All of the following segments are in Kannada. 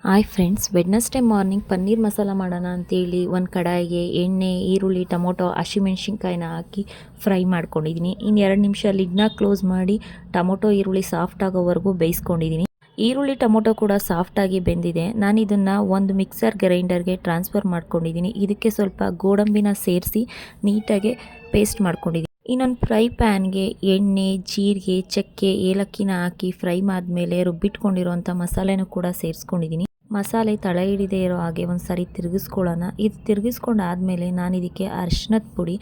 Hi friends, Wednesday morning paneer masala ಮಾಡೋಣ ಅಂತೇಳಿ ಒಂದು ಕಡಾಯಿಗೆ ಎಣ್ಣೆ, ಈರುಳ್ಳಿ, ಟೊಮೊಟೊ, ಹಸಿಮೆಣ್ಸಿನ್ಕಾಯಿನ ಹಾಕಿ ಫ್ರೈ ಮಾಡ್ಕೊಂಡಿದ್ದೀನಿ. ಇನ್ನು 2 ನಿಮಿಷ ಲಿಡ್ನ ಕ್ಲೋಸ್ ಮಾಡಿ ಟೊಮೊಟೊ, ಈರುಳ್ಳಿ ಸಾಫ್ಟ್ ಆಗೋವರೆಗೂ ಬೇಯಿಸ್ಕೊಂಡಿದ್ದೀನಿ. ಈರುಳ್ಳಿ ಟೊಮೊಟೊ ಕೂಡ ಸಾಫ್ಟಾಗಿ ಬೆಂದಿದೆ. ನಾನು ಇದನ್ನು ಒಂದು ಮಿಕ್ಸರ್ ಗ್ರೈಂಡರ್ಗೆ ಟ್ರಾನ್ಸ್ಫರ್ ಮಾಡ್ಕೊಂಡಿದ್ದೀನಿ. ಇದಕ್ಕೆ ಸ್ವಲ್ಪ ಗೋಡಂಬಿನ ಸೇರಿಸಿ ನೀಟಾಗಿ ಪೇಸ್ಟ್ ಮಾಡ್ಕೊಂಡಿದ್ದೀನಿ. ಇನ್ನೊಂದು ಫ್ರೈ ಪ್ಯಾನ್ಗೆ ಎಣ್ಣೆ, ಜೀರಿಗೆ, ಚಕ್ಕೆ, ಏಲಕ್ಕಿನ ಹಾಕಿ ಫ್ರೈ ಆದಮೇಲೆ ರುಬ್ಬಿಟ್ಕೊಂಡಿರೋಂಥ ಮಸಾಲೆನೂ ಕೂಡ ಸೇರಿಸ್ಕೊಂಡಿದ್ದೀನಿ. ಮಸಾಲೆ ತಳ ಹಿಡಿದೇ ಇರೋ ಹಾಗೆ ಒಂದು ಸಾರಿ ತಿರುಗಿಸ್ಕೊಳ್ಳೋಣ. ಇದು ತಿರುಗಿಸ್ಕೊಂಡಾದಮೇಲೆ ನಾನು ಇದಕ್ಕೆ ಅರಿಶಿನದ ಪುಡಿ,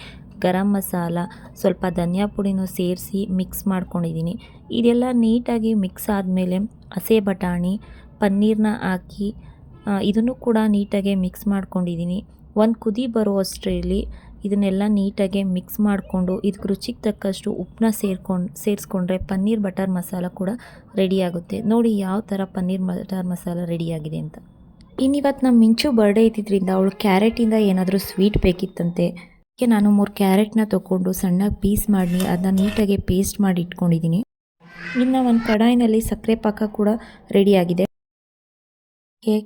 ಗರಂ ಮಸಾಲ, ಸ್ವಲ್ಪ ಧನಿಯಾ ಪುಡಿನೂ ಸೇರಿಸಿ ಮಿಕ್ಸ್ ಮಾಡ್ಕೊಂಡಿದ್ದೀನಿ. ಇದೆಲ್ಲ ನೀಟಾಗಿ ಮಿಕ್ಸ್ ಆದಮೇಲೆ ಹಸೆ ಬಟಾಣಿ, ಪನ್ನೀರನ್ನ ಹಾಕಿ ಇದನ್ನು ಕೂಡ ನೀಟಾಗಿ ಮಿಕ್ಸ್ ಮಾಡ್ಕೊಂಡಿದ್ದೀನಿ. ಒಂದು ಕುದಿ ಬರೋ ಅಷ್ಟರಲ್ಲಿ ಇದನ್ನೆಲ್ಲ ನೀಟಾಗಿ ಮಿಕ್ಸ್ ಮಾಡಿಕೊಂಡು ಇದಕ್ಕೆ ರುಚಿಗೆ ತಕ್ಕಷ್ಟು ಉಪ್ಪನ್ನ ಸೇರಿಸ್ಕೊಂಡ್ರೆ ಪನ್ನೀರ್ ಬಟರ್ ಮಸಾಲ ಕೂಡ ರೆಡಿಯಾಗುತ್ತೆ. ನೋಡಿ ಯಾವ ಥರ ಪನ್ನೀರ್ ಬಟರ್ ಮಸಾಲ ರೆಡಿಯಾಗಿದೆ ಅಂತ. ಇನ್ನಿವತ್ತು ನಮ್ಮ ಮಿಂಚು ಬರ್ಡೇ ಇದ್ದಿದ್ದರಿಂದ ಅವಳು ಕ್ಯಾರೆಟಿಂದ ಏನಾದರೂ ಸ್ವೀಟ್ ಬೇಕಿತ್ತಂತೆ. ಅದಕ್ಕೆ ನಾನು 3 ಕ್ಯಾರೆಟ್ನ ತೊಗೊಂಡು ಸಣ್ಣಗೆ ಪೀಸ್ ಮಾಡಿ ಅದನ್ನ ನೀಟಾಗಿ ಪೇಸ್ಟ್ ಮಾಡಿ ಇಟ್ಕೊಂಡಿದ್ದೀನಿ. ಇನ್ನು ಒಂದು ಕಡಾಯಿನಲ್ಲಿ ಸಕ್ಕರೆ ಪಾಕ ಕೂಡ ರೆಡಿಯಾಗಿದೆ.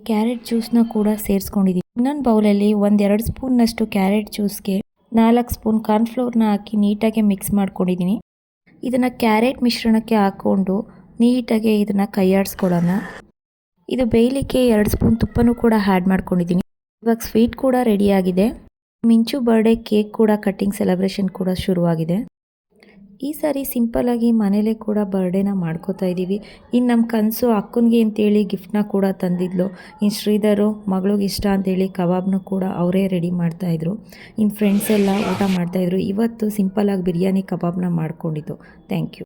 ಕ್ಯಾರೆಟ್ ಜ್ಯೂಸ್ನ ಕೂಡ ಸೇರಿಸ್ಕೊಂಡಿದ್ದೀನಿ. ಇನ್ನೊಂದು ಬೌಲಲ್ಲಿ 1-2 ಸ್ಪೂನ್ನಷ್ಟು ಕ್ಯಾರೆಟ್ ಜ್ಯೂಸ್ಗೆ 4 ಸ್ಪೂನ್ ಕಾರ್ನ್ಫ್ಲೋರ್ನ ಹಾಕಿ ನೀಟಾಗಿ ಮಿಕ್ಸ್ ಮಾಡ್ಕೊಂಡಿದ್ದೀನಿ. ಇದನ್ನು ಕ್ಯಾರೆಟ್ ಮಿಶ್ರಣಕ್ಕೆ ಹಾಕ್ಕೊಂಡು ನೀಟಾಗಿ ಇದನ್ನು ಕೈಯಾಡಿಸ್ಕೊಳ್ಳೋಣ. ಇದು ಬೇಯಲಿಕ್ಕೆ 2 ಸ್ಪೂನ್ ತುಪ್ಪನೂ ಕೂಡ ಆ್ಯಡ್ ಮಾಡ್ಕೊಂಡಿದ್ದೀನಿ. ಇವಾಗ ಸ್ವೀಟ್ ಕೂಡ ರೆಡಿಯಾಗಿದೆ. ಮಿಂಚು ಬರ್ಡೇ ಕೇಕ್ ಕೂಡ ಕಟ್ಟಿಂಗ್ ಸೆಲೆಬ್ರೇಷನ್ ಕೂಡ ಶುರುವಾಗಿದೆ. ಈ ಸಾರಿ ಸಿಂಪಲ್ಲಾಗಿ ಮನೇಲೇ ಕೂಡ ಬರ್ಡೇನ ಮಾಡ್ಕೋತಾ ಇದ್ದೀವಿ. ಇನ್ನು ನಮ್ಮ ಕನಸು ಅಕ್ಕನಿಗೆ ಅಂತೇಳಿ ಗಿಫ್ಟ್ನ ಕೂಡ ತಂದಿದ್ಲು. ಇನ್ನು ಶ್ರೀಧರು ಮಗಳಿಗೆ ಇಷ್ಟ ಅಂತೇಳಿ ಕಬಾಬ್ನು ಕೂಡ ಅವರೇ ರೆಡಿ ಮಾಡ್ತಾಯಿದ್ರು. ಇನ್ನು ಫ್ರೆಂಡ್ಸ್ ಎಲ್ಲ ಊಟ ಮಾಡ್ತಾಯಿದ್ರು. ಇವತ್ತು ಸಿಂಪಲ್ಲಾಗಿ ಬಿರಿಯಾನಿ ಕಬಾಬ್ನ ಮಾಡ್ಕೊಂಡಿದ್ದು. Thank you.